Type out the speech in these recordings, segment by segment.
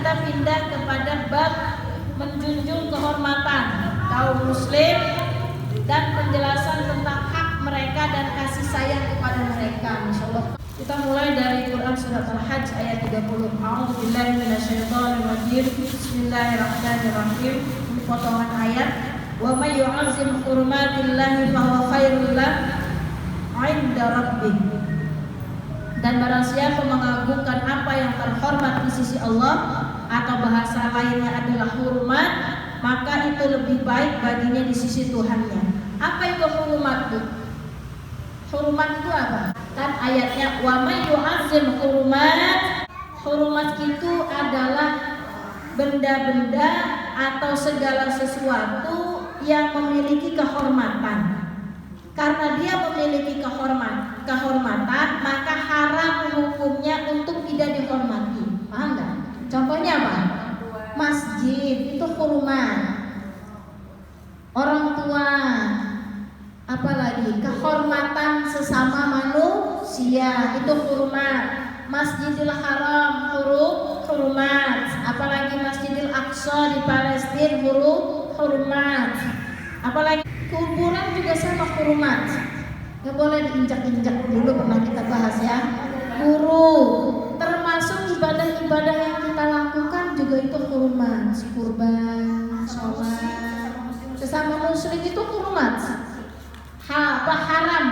kita pindah kepada bab menjunjung kehormatan kaum muslim dan penjelasan tentang hak mereka dan kasih sayang kepada mereka. Insyaallah kita mulai dari Quran surat Al-Hajj ayat 30. A'udzubillahi minasyaitonirrajim. Bismillahirrahmanirrahim. Ini potongan ayat. Wa may yu'azzim hurmatillahi fahuwa khairul lahu 'inda rabbih. Dan barang siapa mengagungkan apa yang terhormat di sisi Allah, atau bahasa lainnya adalah hormat, maka itu lebih baik baginya di sisi Tuhannya. Apa itu hormat itu? Hormat itu apa? Kan ayatnya wa may yu'azzim hurumat. Hurumat itu adalah benda-benda atau segala sesuatu yang memiliki kehormatan. Karena dia memiliki kehormatan, maka haram hukumnya untuk tidak dihormati. Paham nggak? Contohnya apa? Masjid itu hormat. Orang tua, apalagi kehormatan sesama manusia itu hormat. Masjidil Haram hormat. Apalagi Masjidil Aqsa di Palestina hormat. Apalagi kuburan juga sama hormat. Gak boleh diinjak-injak, dulu pernah kita bahas ya. Guru, termasuk ibadah-ibadah yang kita lakukan juga itu hormat. Kurban, sholat, sesama muslim itu hormat. Haram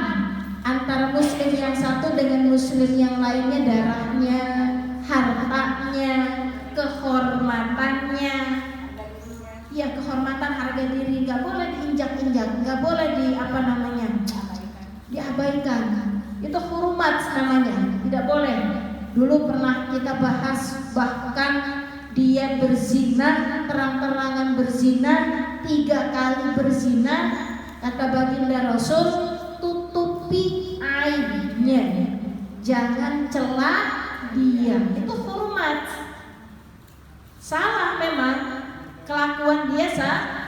antara muslim yang satu dengan muslim yang lainnya, darahnya, hartanya, kehormatannya. Ya, kehormatan, harga diri nggak boleh diinjak-injak, nggak boleh diabaikan. Itu hormat namanya, tidak boleh. Dulu pernah kita bahas, bahkan dia berzina, terang-terangan berzina, 3 kali berzina. Kata baginda Rasul, tutupi aibnya, jangan celah dia. Itu hormat. Salah memang, kelakuan dia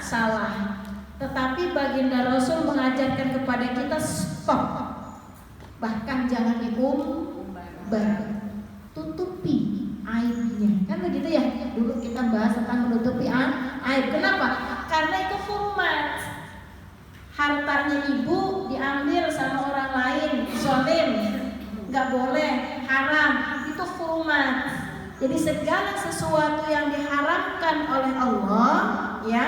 salah. Tetapi baginda Rasul mengajarkan kepada kita stop. Bahkan jangan diumbar. Tutupi aibnya. Kan begitu ya? Dulu kita bahas tentang menutupi aib. Kenapa? Karena itu hormat. Hartanya ibu diambil sama orang lain, zalim, nggak boleh, haram. Itu hormat. Jadi segala sesuatu yang diharamkan oleh Allah, ya,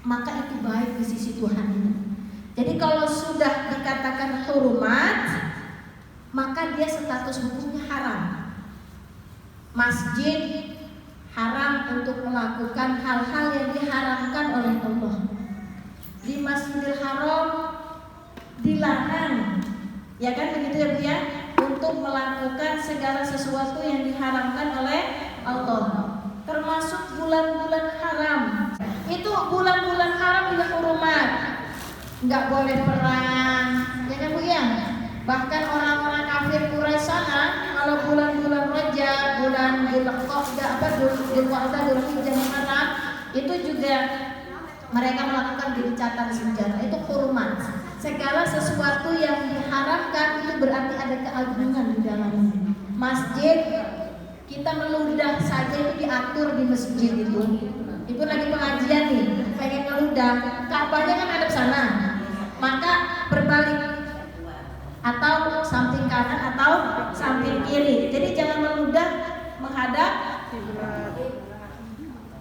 maka itu baik di sisi Tuhan. Jadi kalau sudah dikatakan hormat, maka dia status hukumnya haram. Masjid haram untuk melakukan hal-hal yang diharamkan oleh Allah. Di Masjidil Haram dilarang, ya kan begitu ya Bu ya, untuk melakukan segala sesuatu yang diharamkan oleh Allah. Termasuk bulan-bulan haram. Itu bulan-bulan haram juga hormat. Nggak boleh perang, ya kan Bu ya? Bahkan orang-orang kafir Quraisy sana, kalau bulan-bulan Rajab, bulan Dzulqa'dah, Dzulhijjah, Muharram, itu juga mereka melakukan gencatan senjata. Itu hormat. Segala sesuatu yang diharamkan itu berarti ada keagungan di dalamnya. Masjid, kita meludah saja itu diatur di masjid itu. Ibu lagi pengajian nih, pengen ngeludah, Ka'bahnya kan ada sana, maka berbalik atau samping kanan atau samping kiri. Jadi jangan meludah menghadap.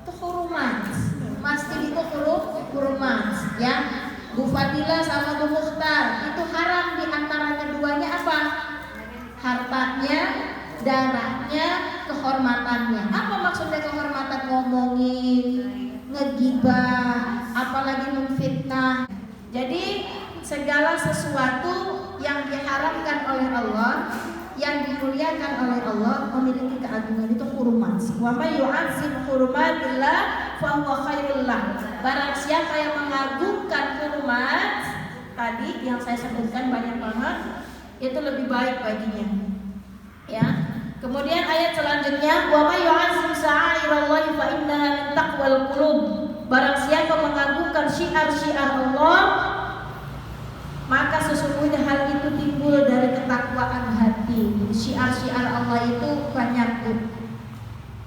Itu hormat. Masjid itu hormat, ya. Bu Fadilah sama Bu Mukhtar itu haram di antara keduanya apa? Hartanya, darahnya, kehormatannya. Apa maksudnya kehormatan? Ngomongin, ngegibah, apalagi memfitnah. Jadi segala sesuatu yang diharamkan oleh Allah, yang dimuliakan oleh Allah, memiliki keagungan, itu hormat. Wa may yu'azzim hurumatillah fa huwa khairul lah. Barang siapa yang mengagungkan hormat tadi yang saya sebutkan banyak banget, itu lebih baik baginya. Ya. Kemudian ayat selanjutnya, wa may yu'azzim sha'airallahi fa innaha min taqwal qulub. Barang siapa mengagungkan syiar-syiar Allah, maka sesungguhnya hal itu timbul dari ketakwaan hati. Syiar-syiar Allah itu banyak,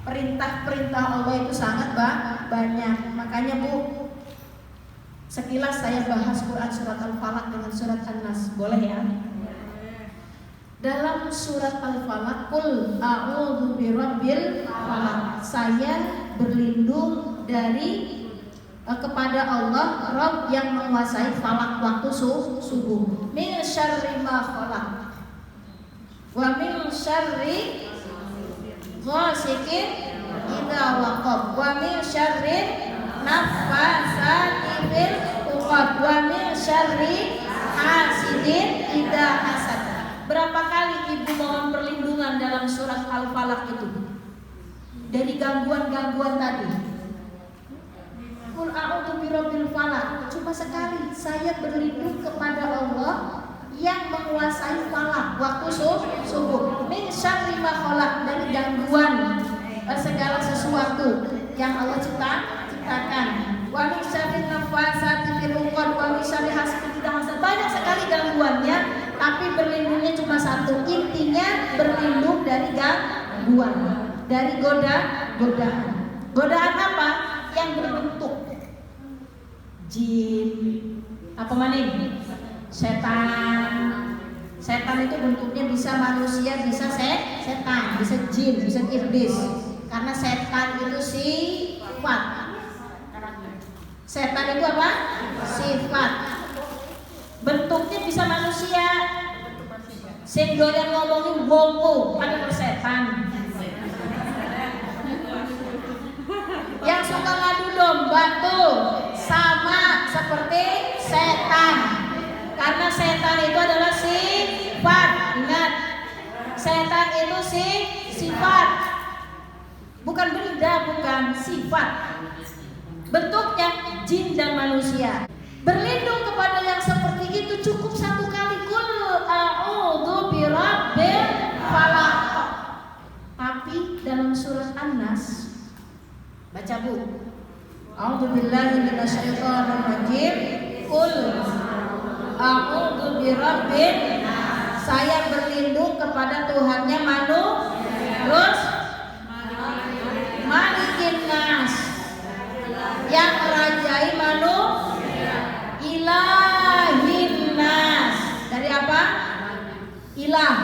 perintah perintah Allah itu sangat banyak. Makanya Bu, sekilas saya bahas Quran surat Al-Falaq dengan surat An-Nas, boleh ya? Dalam surat Al-Falaq, Qul a'udzu birabbil falaq, saya berlindung dari kepada Allah, Rabb yang menguasai falak waktu subuh. Min syarri ma khalaq wa min syarri ghasiqin idza waqab wa min syarri naffasati fil 'uqad wa min syarri hasidin idza hasad. Berapa kali ibu mohon perlindungan dalam surat Al-Falaq itu dari gangguan-gangguan tadi? Qul a'udzu birabbil falaq. Cuma sekali saya berlindung kepada Allah yang menguasai falak waktu subuh. Min syarri ma khalaq, dari gangguan segala sesuatu yang Allah ciptakan. Wa min syarri naffasati fil 'uqad wa min syarri hasidin idza hasad. Banyak sekali gangguannya, tapi berlindungnya cuma satu. Intinya berlindung dari gangguan, dari godaan. Godaan apa? Yang berbentuk jin, apa maning? Setan. Setan itu bentuknya bisa manusia, bisa setan, bisa jin, bisa iblis. Karena setan itu sifat. Setan itu apa? Sifat. Bentuknya bisa manusia. Sing doyan ngomongin wongku, padahal setan. Yang suka ngadu domba tuh sama seperti setan. Karena setan itu adalah sifat. Ingat, setan itu sifat. Bukan benda, bukan sifat. Bentuknya jin dan manusia. Berlindung kepada yang seperti itu cukup satu kali. Qul a'udzu birabbil falaq. Tapi dalam surat An-Nas, baca Bu. A'udzu billahi minasyaitonir rajim. Qul a'udzu birabbin nas. Saya berlindung kepada Tuhannya terus Malikin nas, yang merajai Ilahin nas. Dari apa? Ilah,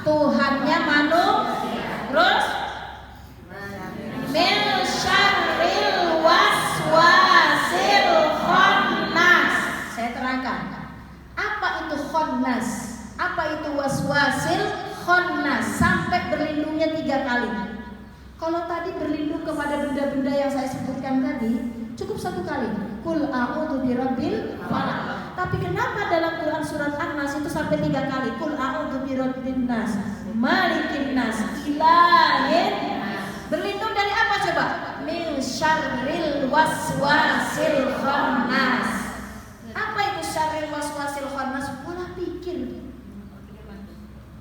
Tuhannya terus min syarril waswasil khannas. Saya terangkan. Apa itu khannas? Apa itu waswasil khannas? Sampai berlindungnya 3 kali. Kalau tadi berlindung kepada benda-benda yang saya sebutkan tadi, cukup 1 kali. Qul a'udzu birabbil falaq. Tapi kenapa dalam Quran surat An-Nas itu sampai 3 kali? Qul a'udzu birabbin nas, malikin nas, ilahin. Berlindung dari apa coba? Min syarril waswasil khannas. Apa itu syarril waswasil khannas? Pola pikir.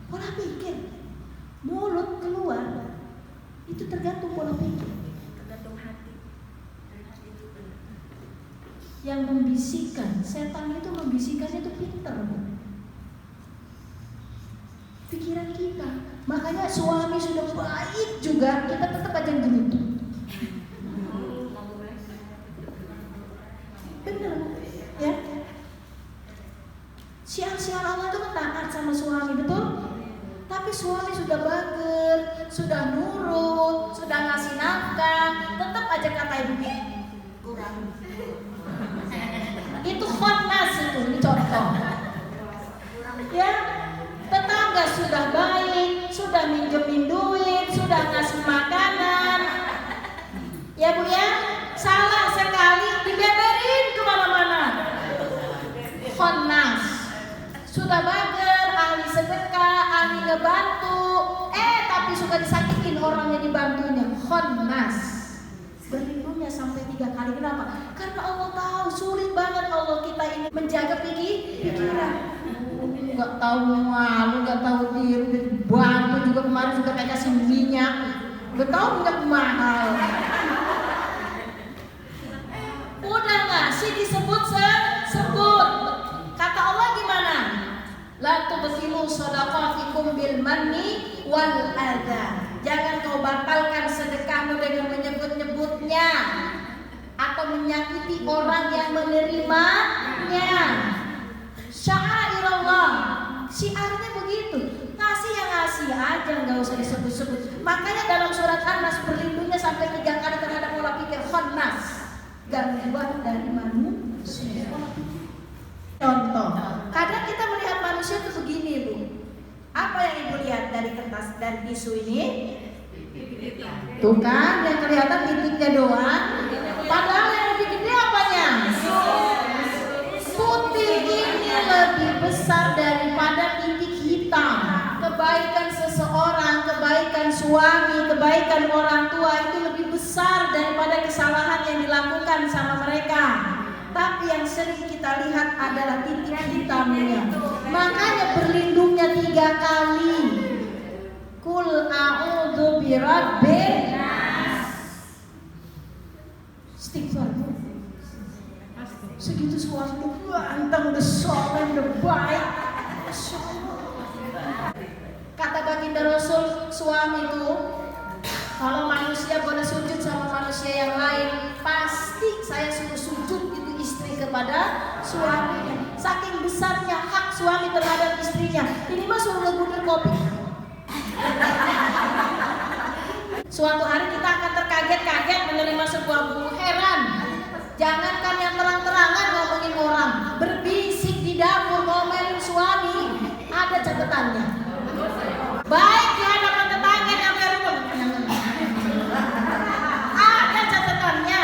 Pola pikir. Mulut keluar itu tergantung pola pikir. Tergantung hati. Yang membisikkan, setan itu membisikkannya itu pintar, Bu. Pikiran kita. Makanya suami sudah baik juga, kita tetap aja gerutu. Bener, ya. Siang-siang Allah itu kan taat sama suami, betul? Tapi suami sudah bager, sudah nurut, sudah ngasih nafkah, tetap aja kata ibu kurang. Itu khannas itu, ini contoh. Ya, tetangga sudah baik, sudah minjemin duit, sudah ngasih makanan. Ya Bu ya, salah sekali dibeberin kemana-mana. Khannas. Sudah bager, ahli sedekah, ahli ngebantu, tapi suka disakitin orang yang dibantunya. Khannas. Berlindungnya sampai 3 kali. Kenapa? Karena Allah tahu sulit banget Allah kita ini menjaga pikiran. Nggak tahu malu, nggak tahu diri. Bantu juga kemarin juga kayak kasih minyak. Nggak tahu minyak mahal. Udah ngasih disebut sebut. Kata Allah gimana? La tubtilu shadaqatikum bil manni wal adha. Jangan kau batalkan sedekahmu dengan menyebut menyakiti orang yang menerimanya. Sya'airallah, syiarnya begitu. Ngasih yang ngasih aja, nggak usah disebut-sebut. Makanya dalam surat An-Nas berlindungnya sampai 3 kali terhadap pola pikir khannas, gangguan dari manusia. Contoh, kadang kita melihat manusia itu begini, Bu. Apa yang Ibu lihat dari kertas dan tisu ini? Tuh kan, yang kelihatan titiknya doang. Padahal yang lebih gede apanya? Putih ini lebih besar daripada titik hitam. Kebaikan seseorang, kebaikan suami, kebaikan orang tua itu lebih besar daripada kesalahan yang dilakukan sama mereka. Tapi yang sering kita lihat adalah titik hitamnya. Makanya berlindungnya 3 kali. Kul a'udzu birabbin nas. Istighfar. Segitu suami ganteng, udah soleh, udah baik. Kata baginda Rasul, suami itu kalau manusia boleh sujud sama manusia yang lain, pasti saya suruh sujud itu istri kepada suaminya. Saking besarnya hak suami terhadap istrinya. Ini mah suruh legudir kopi. Suatu hari kita akan terkaget-kaget menerima sebuah buku. Heran, jangankan yang terang-terangan ngomongin orang, berbisik di dapur ngomelin suami, ada catatannya. Baik di hadapan tetangga yang berumur, ada catatannya.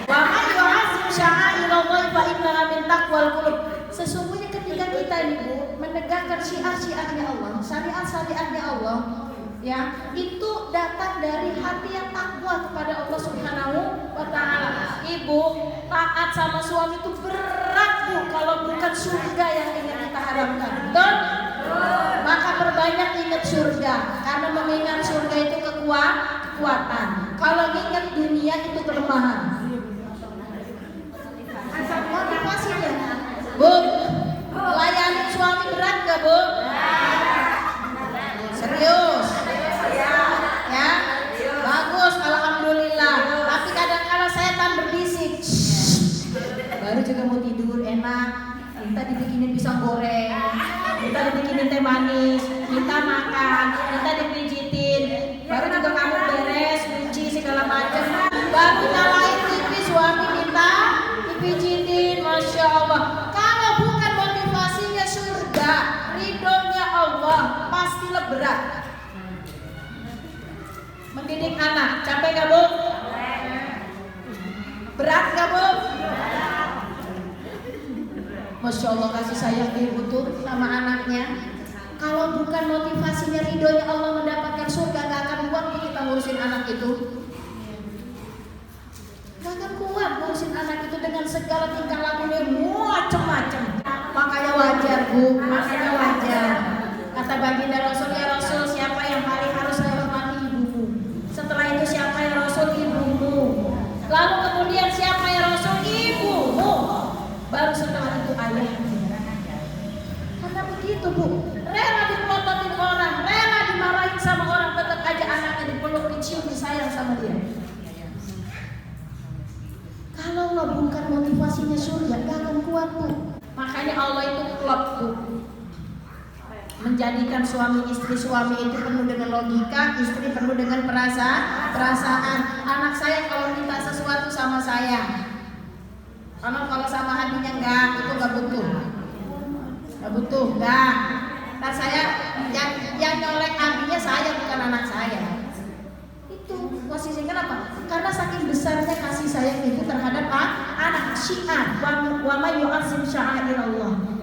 Wa man yu'azzim sya'airallahi fa innaha min taqwal qulub. Sesungguhnya ketika kita ini, Bu, menegakkan syiar-syiarnya Allah, syariat-syariatnya Allah, ya, itu datang dari hati yang takwa kepada Allah Subhanahu wa taala. Ibu, taat sama suami itu berat, Bu, kalau bukan surga yang ingin kita harapkan. Betul? Maka perbanyak ingat surga, karena mengingat surga itu kekuatan. Kalau ingat dunia itu kelemahan. Motivasinya, Bu, melayani suami berat gak, Bu? Serius? Ya, bagus, alhamdulillah. Tapi kadang-kadang setan berbisik. Baru juga mau tidur enak, minta dibikinin pisang goreng, minta dibikinin teh manis, minta makan, minta dipijitin. Baru juga kamu beres, cuci segala macam. Baru nyalain TV, suami minta dipijitin, masya Allah. Kalau bukan motivasinya surga, ridhonya Allah, pastilah berat. Mendidik anak, capek gak, Bu? Berat gak, Bu? Masya Allah, kasih sayang ibu tuh sama anaknya. Kalau bukan motivasinya ridhonya Allah mendapatkan surga, gak akan kuat kita ngurusin anak itu. Gak akan kuat ngurusin anak itu dengan segala tingkah lakunya macam-macam. Makanya wajar, Bu, makanya wajar. Kata baginda Rasul, ya Rasul, siapa yang paling harus saya hormati? Ibumu. Setelah itu siapa ya Rasul? Ibumu. Lalu kemudian siapa ya Rasul? Ibumu. Baru setelah itu ayahnya. Karena begitu, Bu, rela dipelototin orang, rela dimarahin sama orang, tetap aja anaknya dipeluk, dicium, disayang sama dia. Kalau lo bukan motivasinya surga, gak akan kuat, Bu. Makanya Allah itu klop, Bu, menjadikan suami istri, suami itu penuh dengan logika, istri penuh dengan perasaan. Anak saya kalau minta sesuatu sama saya, kalau sama hatinya enggak, itu enggak butuh, enggak. Nah saya yang nyolek hatinya saya, bukan anak saya. Itu posisinya kenapa? Karena saking besarnya kasih sayang ibu terhadap anak. Syiar wa may yu'azzim sya'airallah.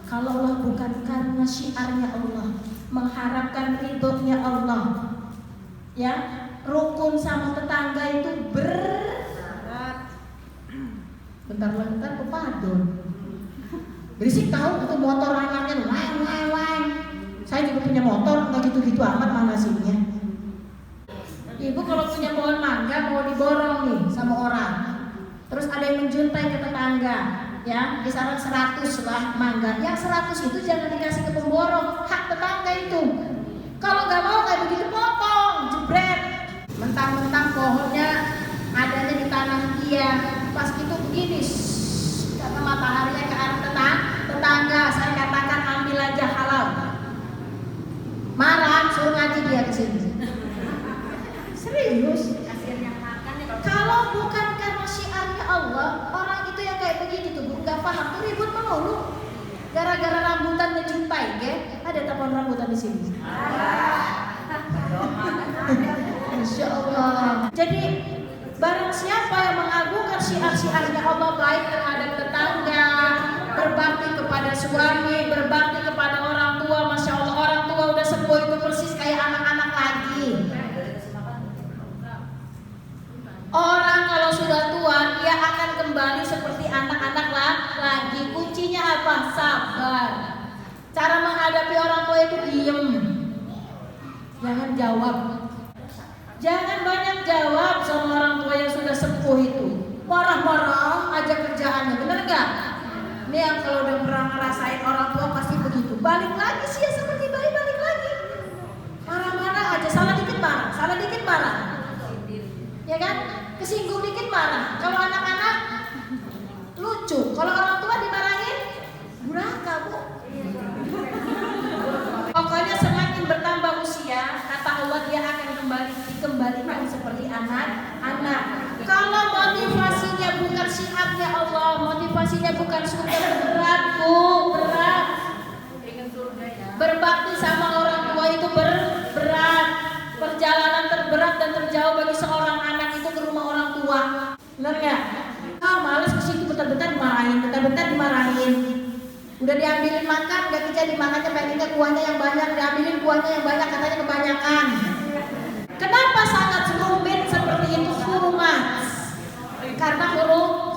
Kalau Allah bukan karena syiarnya Allah, mengharapkan ridhonya Allah, ya, rukun sama tetangga itu berat. Bentar pepadon. Berisik tahu itu motor anaknya, wang. Saya juga punya motor, nggak gitu-gitu amat manasinya. Ibu kalau punya pohon mangga mau diborong nih sama orang, terus ada yang menjuntai ke tetangga, ya, kisaran 100 lah mangga. Yang 100 itu jangan dikasih ke pemborong, hak tetangga itu. Kalau nggak mau kayak begitu potong, jebret. Mentang-mentang pohonnya adanya di tanah dia, di sini? Insya Allah. Jadi barang siapa yang mengagungkan syiar-syiarnya Allah, baik terhadap tetangga, berbakti kepada suami, berbakti kepada orang tua, masya Allah, orang tua udah sepuh itu persis kayak anak-anak lagi. Orang kalau sudah tua dia akan kembali seperti anak-anak lagi. Kuncinya apa? Sabar. Cara menghadapi orang tua itu diem, jangan jawab. Jangan banyak jawab sama orang tua yang sudah sepuh itu. Marah-marah aja kerjaannya, bener gak? Ini yang kalau udah pernah ngerasain orang tua pasti begitu. Balik lagi sih ya seperti bayi, balik lagi. Marah-marah aja, salah dikit marah. Ya kan? Kesinggung dikit marah. Kalau anak-anak lucu, kalau orang tua dimarahin durhaka, Bu. Pokoknya semakin bertambah usia, kata Allah, dia akan dikembalikan seperti anak-anak. Kalau motivasinya bukan syiarnya Allah, motivasinya bukan surga, berat, Bu, berat. Berbakti sama orang tua itu berat. Perjalanan terberat dan terjauh bagi seorang anak itu ke rumah orang tua. Benar nggak? Males ke situ, bentar-bentar dimarahin. Udah diambilin makan, gak bisa dimakannya, pengennya kuahnya yang banyak, diambilin kuahnya yang banyak, katanya kebanyakan. Kenapa sangat rumit seperti itu? Hurumats. Karena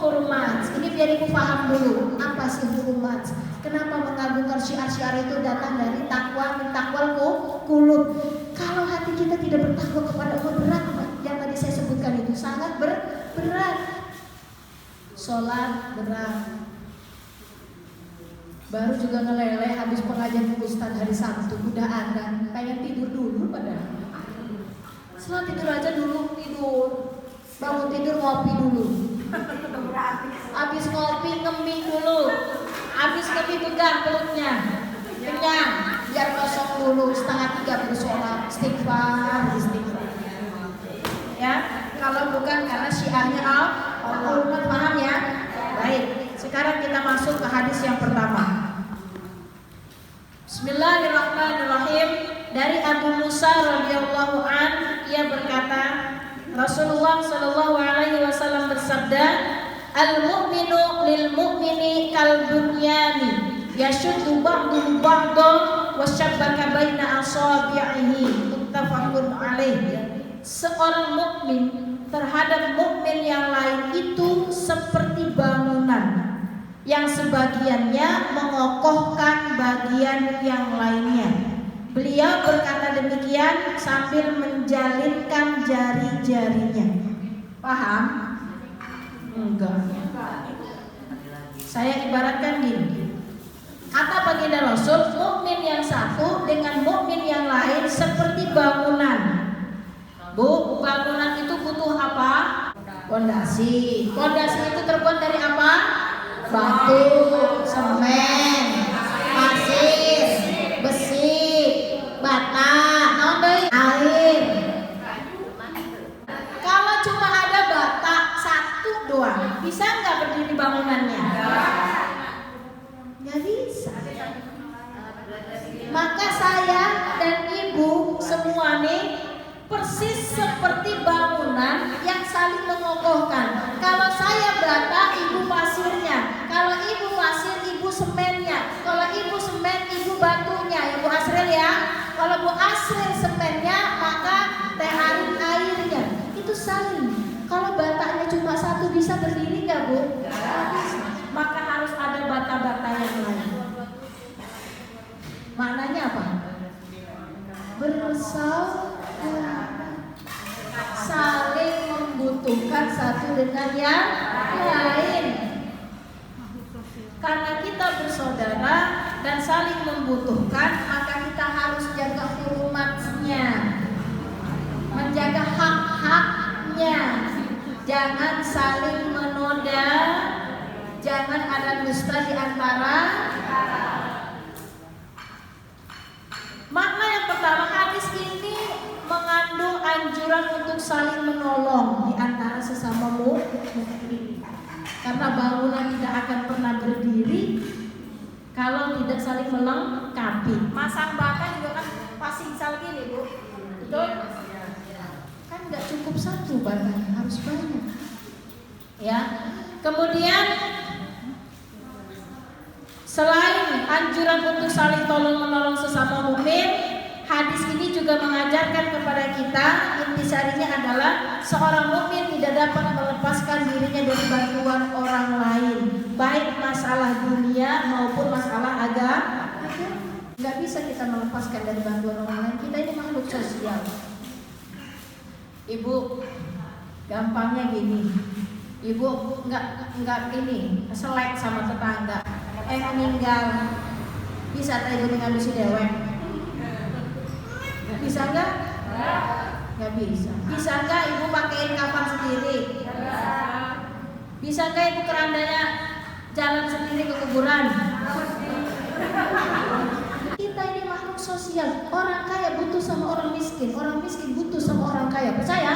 hurumats. Ini biar ibu paham dulu, apa sih hurumats? Kenapa mengagungkan syiar-syiar itu datang dari takwa, min takwal qulub. Kalau hati kita tidak bertakwa kepada Allah, berat, yang tadi saya sebutkan itu sangat berat. Sholat berat. Baru juga ngeleleh habis pengajian Ustaz hari Sabtu, udah ada pengen tidur dulu padahal. Setelah tidur aja dulu, tidur. Bangun tidur ngopi dulu. Habis ngopi ngemih dulu. Habis ngemih pegang perutnya. Kenyang, biar kosong dulu, 2:30 baru sholat. Istighfar. Ya, kalau bukan karena syiarnya Allah, paham ya? Baik, sekarang kita masuk ke hadis yang pertama. Bismillahirrahmanirrahim. Dari Abu Musa radhiyallahu an, ia berkata, Rasulullah sallallahu alaihi wasallam bersabda, al-mu'minu lil mu'mini kal bunyani yashuddu ba'duhu ba'dan wa syabbaka baina asabi'ihi, muttafaqun alaih. Seorang mukmin terhadap mukmin yang lain itu seperti bangunan yang sebagiannya mengokohkan bagian yang lainnya. Beliau berkata demikian sambil menjalinkan jari-jarinya. Paham? Enggak. Saya ibaratkan gini. Kata baginda Rasul, mukmin yang satu dengan mukmin yang lain seperti bangunan. Bu, bangunan itu butuh apa? Pondasi. Pondasi itu terbuat dari apa? Batu, semen, pasir, besi, bata, air. Kalau cuma ada bata satu doang, bisa nggak berdiri bangunannya? Nggak bisa. Maka saya dan ibu semua nih persis seperti bangunan yang saling mengokohkan. Kalau saya bata, ibu pasirnya. Kalau ibu pasir, ibu semennya. Kalau ibu semen, ibu batunya. Ya Bu Asril ya. Kalau Bu Asril semennya, maka Teh Arin airnya. Itu saling. Kalau batanya cuma satu, bisa berdiri nggak Bu? Nggak bisa. Maka harus ada bata-bata yang lain. Maknanya apa? Bersaudara, saling membutuhkan satu dengan yang lain. Karena kita bersaudara dan saling membutuhkan, maka kita harus jaga hurumatnya, menjaga hak-haknya. Jangan saling menoda, jangan ada dusta di antara. Makna yang pertama, hadis ini mengandung anjuran untuk saling menolong di antara sesama mukmin. Karena bangunan tidak akan pernah berdiri kalau tidak saling melengkapi. Masang bata juga kan Ibu. Betul? Kan nggak cukup satu badannya, harus banyak. Ya. Kemudian selain anjuran untuk saling tolong menolong sesama mukmin, hadis ini juga mengajarkan kepada kita, intisarinya adalah seorang mukmin tidak dapat melepaskan dirinya dari bantuan orang lain, baik masalah dunia maupun masalah agama. Nggak bisa kita melepaskan dari bantuan orang lain. Kita ini makhluk sosial. Ibu, gampangnya gini. Ibu nggak ini selek sama tetangga. Meninggal, bisa ibu ngabisin dewek? Bisa nggak? Nggak bisa. Bisa nggak ibu pakein kafan sendiri? Bisa nggak ibu kerandanya jalan sendiri ke kuburan? Kita ini makhluk sosial. Orang kaya butuh sama orang miskin butuh sama orang kaya. Percaya?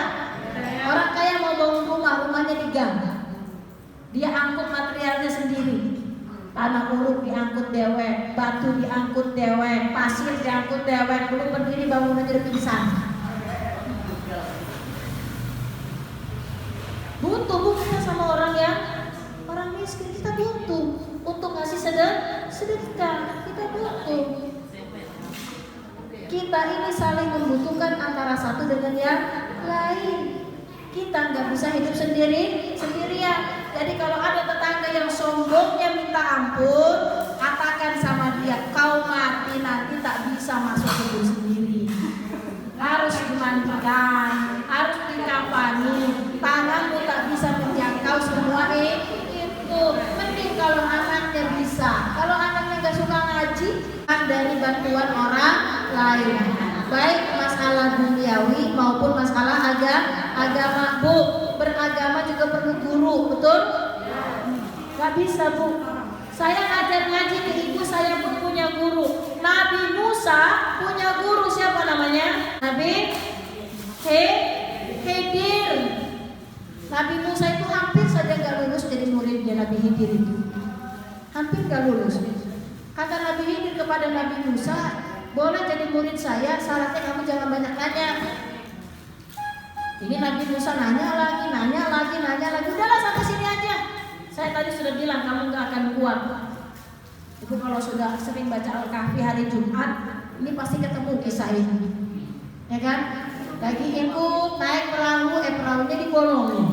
Orang kaya mau bangun rumahnya digang. Dia angkut materialnya sendiri. Tanah uruk diangkut dewek, batu diangkut dewek, pasir diangkut dewek, belum berdiri bangunannya udah pingsan. Butuh kita sama orang miskin, kita butuh untuk ngasih sedekah, kita butuh. Kita ini saling membutuhkan antara satu dengan yang lain. Kita nggak bisa hidup sendirian. Jadi kalau ada tetangga yang sombongnya minta ampun, katakan sama dia, kau mati nanti tak bisa masuk kubur sendiri. Harus dimandikan, harus dikafani, tanganmu tak bisa menjangkau semua itu. Mending kalau anaknya bisa. Kalau anaknya nggak suka ngaji, kan dari bantuan orang lain. Baik masalah duniawi maupun masalah agama. Bu, beragama juga perlu guru, betul? Gak bisa, Bu. Saya ngajar ngaji ke ibu, saya pun punya guru. Nabi Musa punya guru, siapa namanya? Nabi Khidir. Nabi Musa itu hampir saja gak lulus jadi muridnya Nabi Khidir itu. Hampir gak lulus. Kata Nabi Khidir kepada Nabi Musa, boleh jadi murid saya, syaratnya kamu jangan banyak nanya. Ini Nabi Musa nanya lagi. Udahlah sampai sini aja. Saya tadi sudah bilang kamu gak akan kuat. Ibu kalau sudah sering baca Al-Kahfi hari Jumat, ini pasti ketemu kisah ini. Ya kan? Lagi ikut naik perahu, perahunya dibolongin.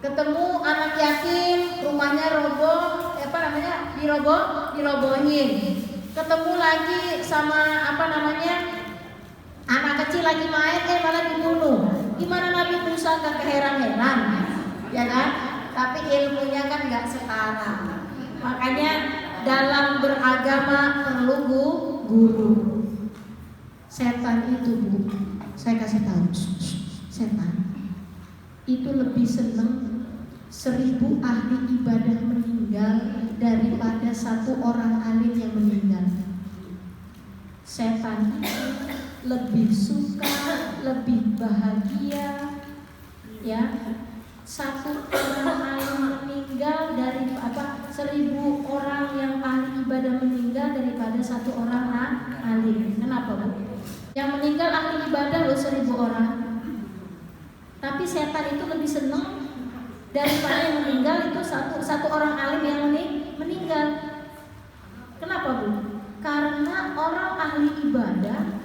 Ketemu anak yatim, rumahnya roboh, dirobohin. Ketemu lagi sama anak kecil lagi main, malah dibunuh. Gimana Nabi Musa gak keheran-heran, ya kan? Tapi ilmunya kan gak setara. Makanya dalam beragama perlu guru. Setan itu, Bu, saya kasih tahu, setan itu lebih senang 1000 ahli ibadah meninggal daripada 1 orang alim yang meninggal. Setan lebih suka, lebih bahagia, ya, 1 orang alim meninggal dari 1000 orang yang ahli ibadah meninggal daripada 1 orang alim. Kenapa, Bu? Yang meninggal ahli ibadah loh 1000 orang. Tapi setan itu lebih senang daripada yang meninggal itu satu orang alim yang meninggal. Kenapa, Bu? Karena orang ahli ibadah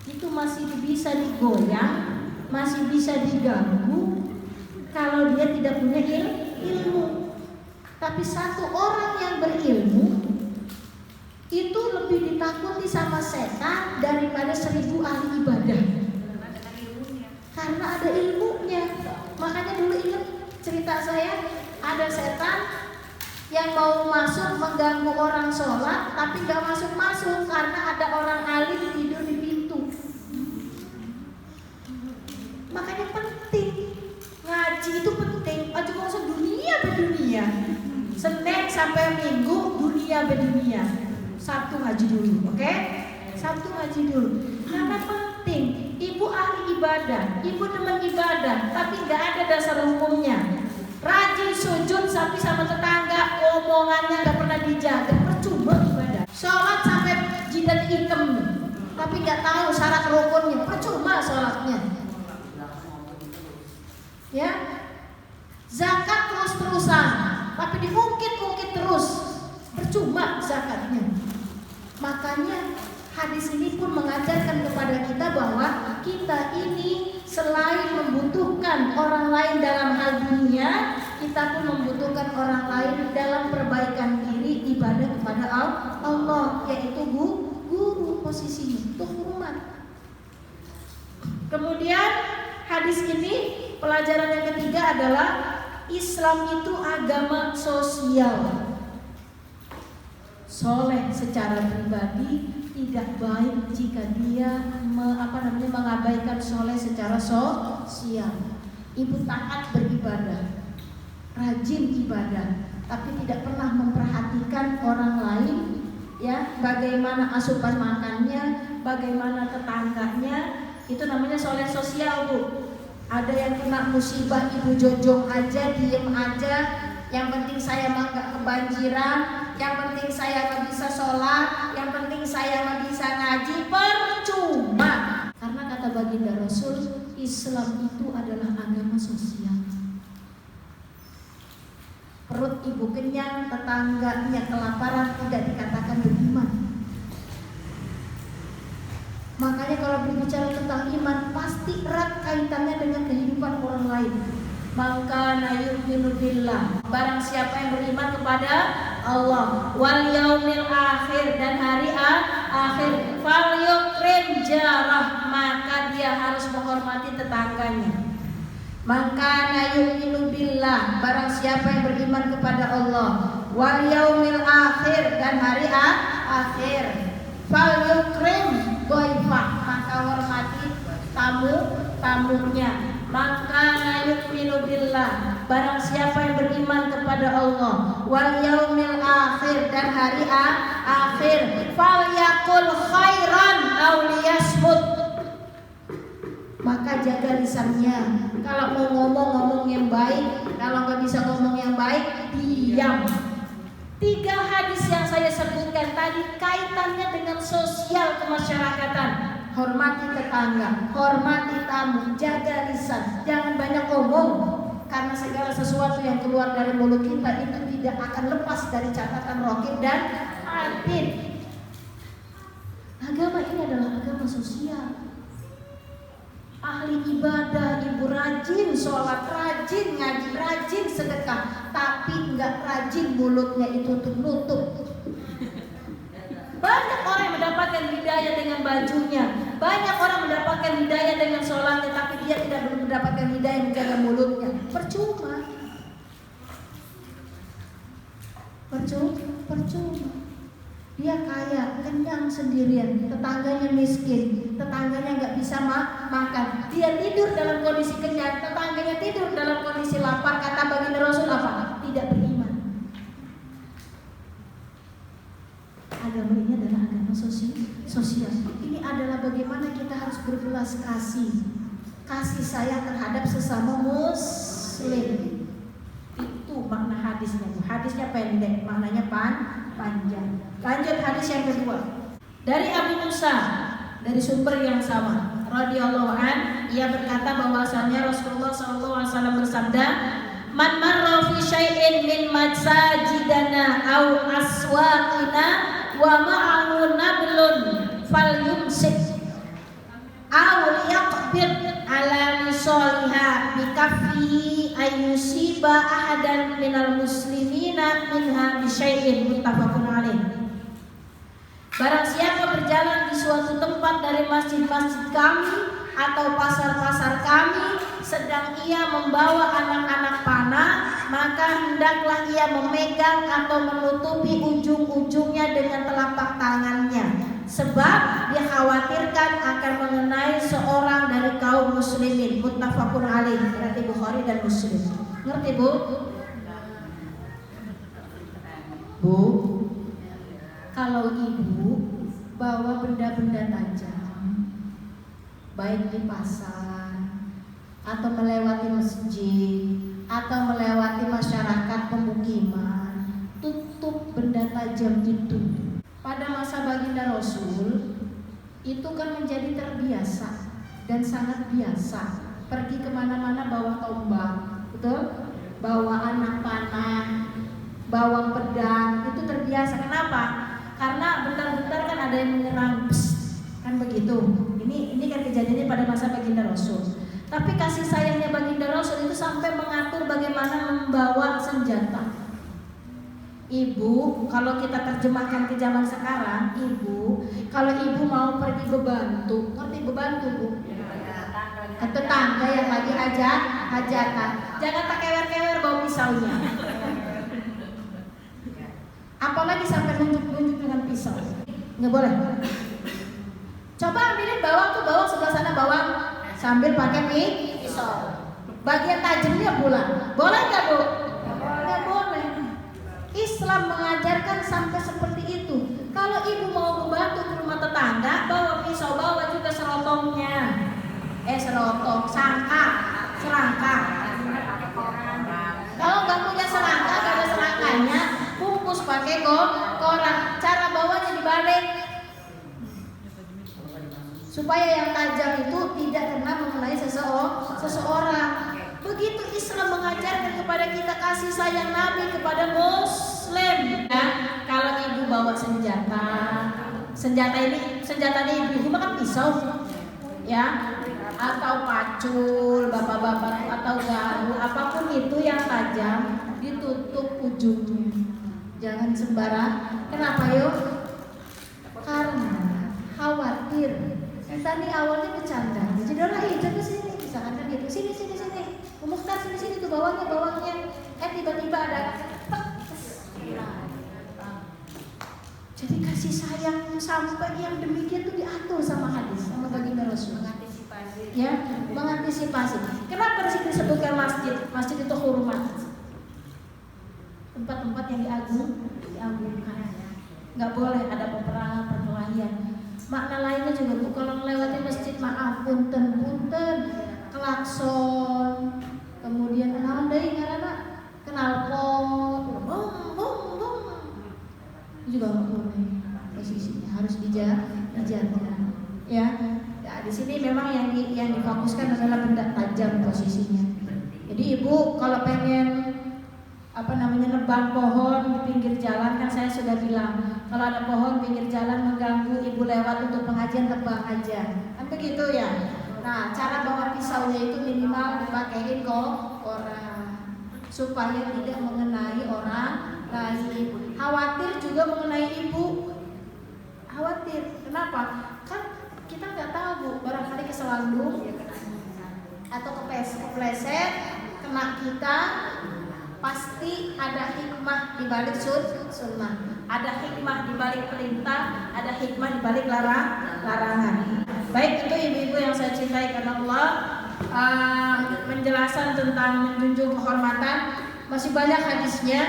itu masih bisa digoyang, masih bisa diganggu kalau dia tidak punya ilmu. Tapi 1 orang yang berilmu itu lebih ditakuti sama setan daripada 1000 ahli ibadah. Karena ada ilmunya. Makanya dulu ingat cerita saya, ada setan yang mau masuk mengganggu orang sholat tapi gak masuk karena ada orang alim tidur di pintu. Makanya penting, ngaji itu penting. Aja masuk dunia berdunia, Senin sampai Minggu dunia berdunia, Sabtu ngaji dulu, oke? Sabtu ngaji dulu, karena penting. Ibu ahli ibadah, ibu teman ibadah, tapi gak ada dasar hukumnya. Rajin sujud tapi sama tetangga, omongannya gak pernah dijaga, percuma ibadah. Sholat sampai jidat hitam, tapi nggak tahu syarat rukunnya, percuma sholatnya. Ya, zakat terus-terusan, tapi diungkit-ungkit terus, percuma zakatnya. Makanya hadis ini pun mengajarkan kepada kita bahwa kita ini selain membutuhkan orang lain dalam hal dunia, kita pun membutuhkan orang lain dalam perbaikan diri ibadah kepada Allah, yaitu guru posisinya untuk hormat. Kemudian hadis ini pelajaran yang ketiga adalah Islam itu agama sosial. Soleh secara pribadi tidak baik jika dia mengabaikan soleh secara sosial. Ibu taat beribadah, rajin ibadah, tapi tidak pernah memperhatikan orang lain, ya, bagaimana asupan makannya, bagaimana tetangganya, itu namanya soleh sosial, Bu. Ada yang kena musibah ibu jojong aja, diem aja, yang penting saya mah gak kebanjiran, yang penting saya gak bisa sholat, yang penting saya gak bisa ngaji, percuma. Karena kata baginda Rasul, Islam itu adalah agama sosial. Perut ibu kenyang, tetangganya kelaparan, tidak dikatakan beriman. Makanya kalau berbicara tentang iman, pasti erat kaitannya dengan kehidupan orang lain. Maka yu'minu billah, barang siapa yang beriman kepada Allah, wal yaumil akhir, dan hari akhir, fal yukrim jarah, maka dia harus menghormati tetangganya. Maka yu'minu billah, barang siapa yang beriman kepada Allah, wal yaumil akhir, dan hari akhir, fal yukrim dhaifah, maka hormati tamunya. Maka yu'minu billah, barang siapa yang beriman kepada Allah, wal yaumil akhir, dan hari akhir, falyakul khairan aw liyasmut, maka jaga lisannya. Kalau mau ngomong yang baik, kalau nggak bisa ngomong yang baik, diam. 3 hadis yang saya sebutkan tadi kaitannya dengan sosial kemasyarakatan. Hormati tetangga, hormati tamu, jaga lisan, jangan banyak ngomong, karena segala sesuatu yang keluar dari mulut kita itu tidak akan lepas dari catatan raqib dan atid. Agama ini adalah agama sosial. Ahli ibadah, ibu rajin sholat, rajin ngaji, rajin sedekah, tapi nggak rajin mulutnya itu nutup. Banyak orang yang mendapatkan hidayah dengan bajunya, banyak orang mendapatkan hidayah dengan sholatnya, tapi dia tidak mendapatkan hidayah menjaga mulutnya. Percuma. Dia kaya, kenyang sendirian, tetangganya miskin, tetangganya nggak bisa makan. Dia tidur dalam kondisi kenyang, tetangganya tidur dalam kondisi lapar. Kata baginda Rasul apa? Tidak beriman. Agama ini adalah agama sosial. Ini adalah bagaimana kita harus berbelas kasih sayang terhadap sesama muslim. Itu makna hadisnya. Hadisnya pendek, maknanya panjang. Lanjut hadis yang kedua. Dari Abu Musa, dari sumber yang sama, radhiyallahu an, ia berkata bahwasanya Rasulullah SAW bersabda, "Man marra fi syai'in min masajidana aw aswaqina wa ma'ahu nablun falyumsik aw yaqbid ala nisaliha bikaffihi ayyusiba ahadan minal muslimina minha bi syai'in." Muttafaqun alaih. Barang siapa berjalan di suatu tempat dari masjid-masjid kami atau pasar-pasar kami, sedang ia membawa anak-anak panah, maka hendaklah ia memegang atau menutupi ujung-ujungnya dengan telapak tangannya, sebab dikhawatirkan akan mengenai seorang dari kaum muslimin. Muttafaqun alaih, berarti Bukhari dan Muslim. Ngerti, Bu? Bu, kalau ibu bawa benda-benda tajam, baik di pasar atau melewati masjid atau melewati masyarakat pemukiman, tutup benda tajam itu. Pada masa baginda Rasul, itu kan menjadi terbiasa dan sangat biasa. Pergi kemana-mana bawa tombak, betul? Bawa anak panah, bawa pedang, itu terbiasa. Kenapa? Karena bentar-bentar kan ada yang menyerang, kan begitu. Ini kan kejadiannya pada masa baginda Rasul. Tapi kasih sayangnya baginda Rasul itu sampai mengatur bagaimana membawa senjata. Ibu, kalau kita terjemahkan ke zaman sekarang, ibu, kalau ibu mau pergi bebantu, ngerti bebantu bu? Ke tetangga yang lagi hajatan, jangan tak kewer-kewer bawa pisaunya. Apalagi sampai nunjuk-nunjuk dengan pisau, nggak boleh. Coba ambilin bawang tuh, bawang sebelah sana bawang, sambil pakai pisau. Bagian tajamnya pula, boleh nggak bu? Nggak boleh. Islam mengajarkan sampai seperti itu. Kalau ibu mau membantu ke rumah tetangga, bawa pisau, bawa juga serotongnya. Serangka. Kalau nggak punya serangka, nggak ada serangkanya, bungkus pakai koran. Cara bawanya dibalik supaya yang tajam itu tidak kena mengenai seseorang. Begitu Islam mengajarkan kepada kita kasih sayang Nabi kepada Muslim. Ya, kalau ibu bawa senjatanya ibu makan pisau, ya, atau pacul, bapak-bapak atau garu, apapun itu yang tajam ditutup ujungnya. Jangan sembarang. Kenapa yuk? Karena khawatir. Tadi awalnya bercanda, jadi orang hijau ke sini, misalkan kan gitu, sini. Mukhtar sini tuh bawangnya, tiba-tiba ada jadi kasih sayang itu sampai yang demikian tuh diatur sama hadis, sama baginda Rasul. Mengantisipasi. Kenapa di sini disebutkan masjid? Masjid itu hormat, tempat-tempat yang diagungkan. Nggak boleh ada peperangan, perkelahian. Makna lainnya juga tuh kalau melewati masjid, maaf, punten, klakson, kemudian knalpot, itu juga nggak boleh. Posisinya harus dijaga. Ya, di sini memang yang difokuskan adalah benda tajam posisinya. Jadi ibu kalau pengen nebang pohon di pinggir jalan, kan saya sudah bilang kalau ada pohon pinggir jalan mengganggu ibu lewat untuk pengajian, tebang aja, kan begitu ya. Nah, cara bawa pisaunya itu minimal dipakein koran supaya tidak mengenai orang lain. Khawatir juga mengenai ibu. Khawatir, kenapa? Kan kita nggak tahu bu, barangkali keselambung atau kepleset kena kita. Pasti ada hikmah di balik sunnah, ada hikmah di balik perintah, ada hikmah di balik larangan. Baik, itu ibu-ibu yang saya cintai karena Allah, penjelasan tentang menjunjung kehormatan masih banyak hadisnya,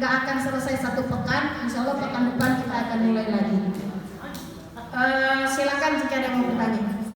nggak akan selesai satu pekan. Insya Allah pekan depan kita akan mulai lagi. Silakan jika ada yang mau bertanya.